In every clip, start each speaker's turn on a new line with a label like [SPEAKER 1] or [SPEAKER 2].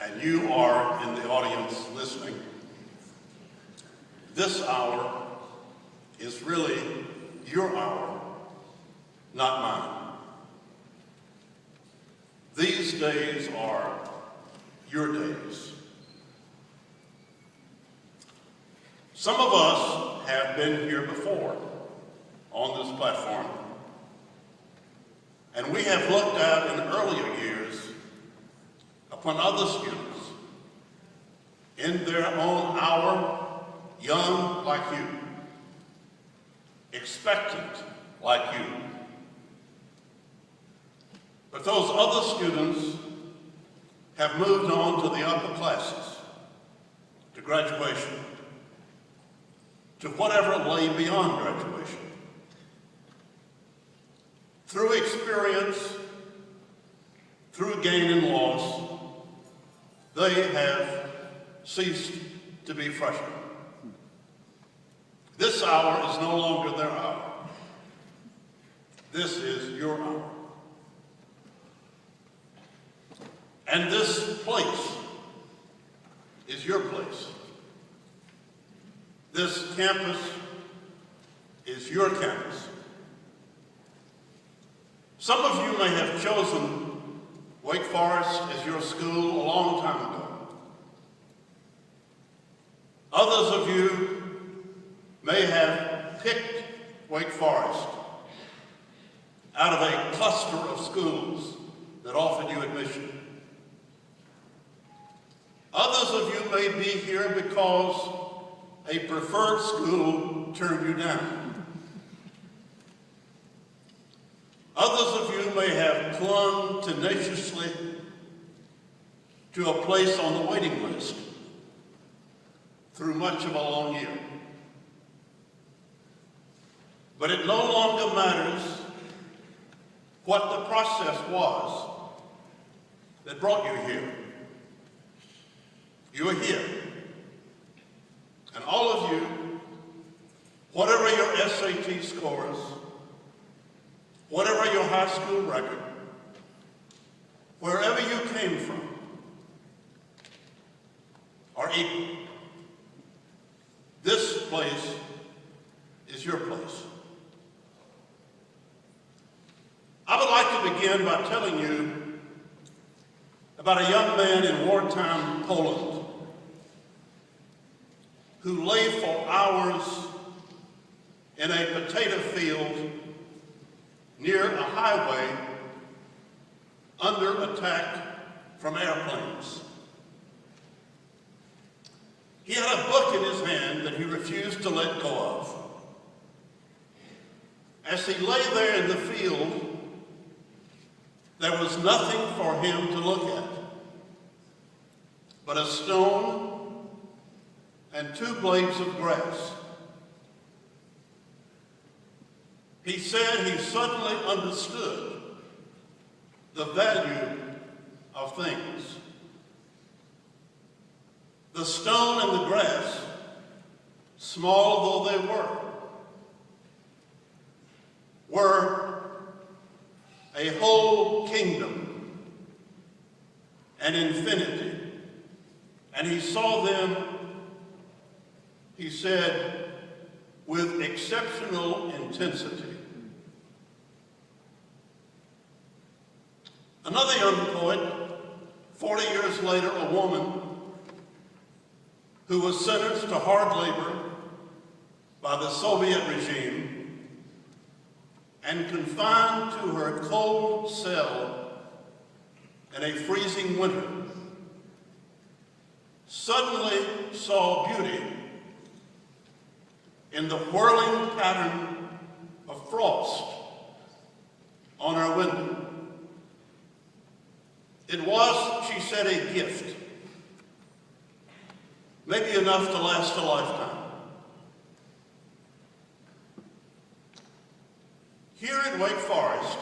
[SPEAKER 1] and you are in the audience listening, this hour is really your hour, not mine. These days are your days. Some of us have been here before on this platform, and we have looked out in earlier years upon other students in their own hour, young like you, expectant like you. But those other students have moved on to the upper classes, to graduation, to whatever lay beyond graduation. Through experience, through gain and loss, they have ceased to be freshmen. This hour is no longer their hour. This is your hour. And this place is your place. This campus is your campus. Some of you may have chosen Wake Forest as your school a long time ago. Others of you may have picked Wake Forest out of a cluster of schools that offered you admission. Others of you may be here because a preferred school turned you down. Others of you may have clung tenaciously to a place on the waiting list through much of a long year. But it no longer matters what the process was that brought you here. You are here. And all of you, whatever your SAT scores, whatever your high school record, wherever you came from, are equal. This place is your place. I would like to begin by telling you about a young man in wartime Poland who lay for hours in a potato field near a highway under attack from airplanes. He had a book in his hand that he refused to let go of. As he lay there in the field, there was nothing for him to look at but a stone and 2 blades of grass. He said he suddenly understood the value of things. The stone and the grass, small though they were a whole kingdom, an infinity. And he saw them, he said, with exceptional intensity. Another young poet, 40 years later, a woman who was sentenced to hard labor by the Soviet regime and confined to her cold cell in a freezing winter, suddenly saw beauty in the whirling pattern of frost on her window. It was, she said, a gift, maybe enough to last a lifetime. Here at Wake Forest,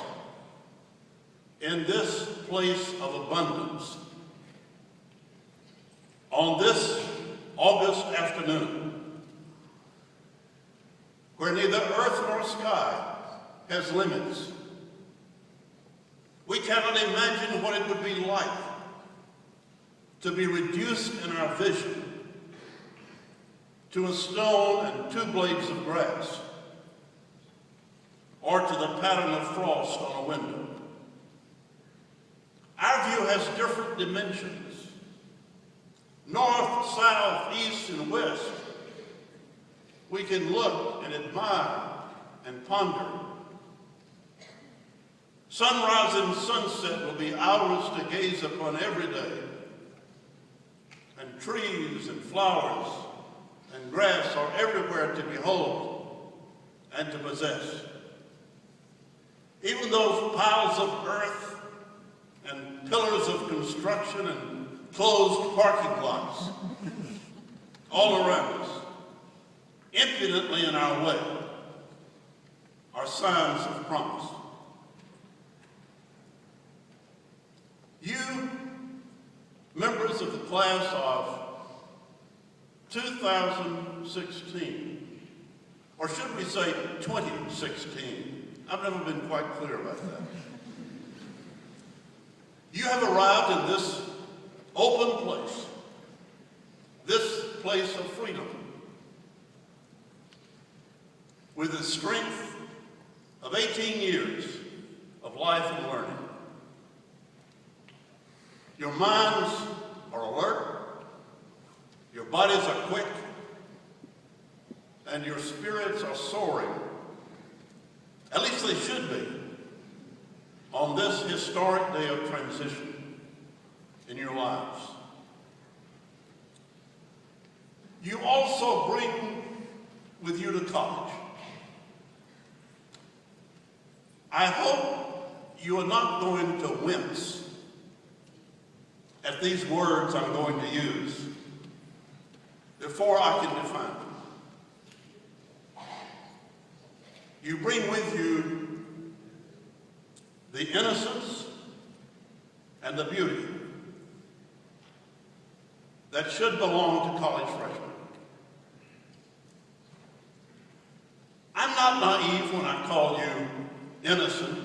[SPEAKER 1] in this place of abundance, on this August afternoon, where neither earth nor sky has limits, we cannot imagine what it would be like to be reduced in our vision to a stone and 2 blades of grass, or to the pattern of frost on a window. Our view has different dimensions. North, south, east, and west. We can look and admire and ponder. Sunrise and sunset will be ours to gaze upon every day. And trees and flowers and grass are everywhere to behold and to possess. Even those piles of earth and pillars of construction and closed parking lots all around us, impudently in our way, are signs of promise. You, members of the class of 2016, or should we say 2016? I've never been quite clear about that. You have arrived in this open place, this place of freedom, with the strength of 18 years of life and learning. Your minds are alert, your bodies are quick, and your spirits are soaring. At least they should be, on this historic day of transition in your lives. You also bring with you to college. I hope you are not going to wince at these words I'm going to use before I can define them. You bring with you the innocence and the beauty that should belong to college freshmen. I'm not naive when I call you innocent.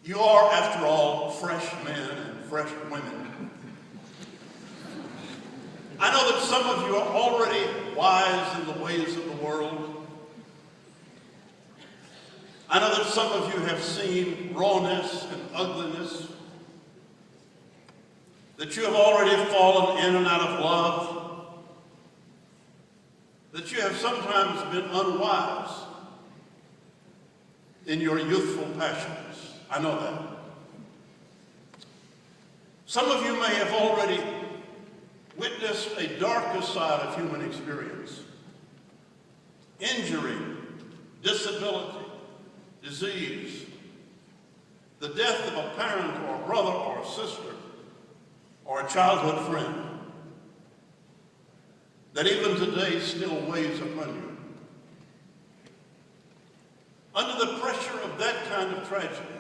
[SPEAKER 1] You are, after all, fresh men and fresh women. I know that some of you are already wise in the ways of the world. I know that some of you have seen rawness and ugliness, that you have already fallen in and out of love, that you have sometimes been unwise in your youthful passions. I know that. Some of you may have already witnessed a darker side of human experience. Injury, disability, disease, the death of a parent or a brother or a sister or a childhood friend that even today still weighs upon you. Under the pressure of that kind of tragedy,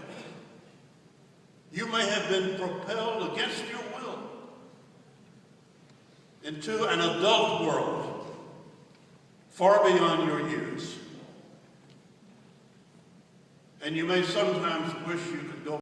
[SPEAKER 1] you may have been propelled against your will into an adult world far beyond your years. And you may sometimes wish you could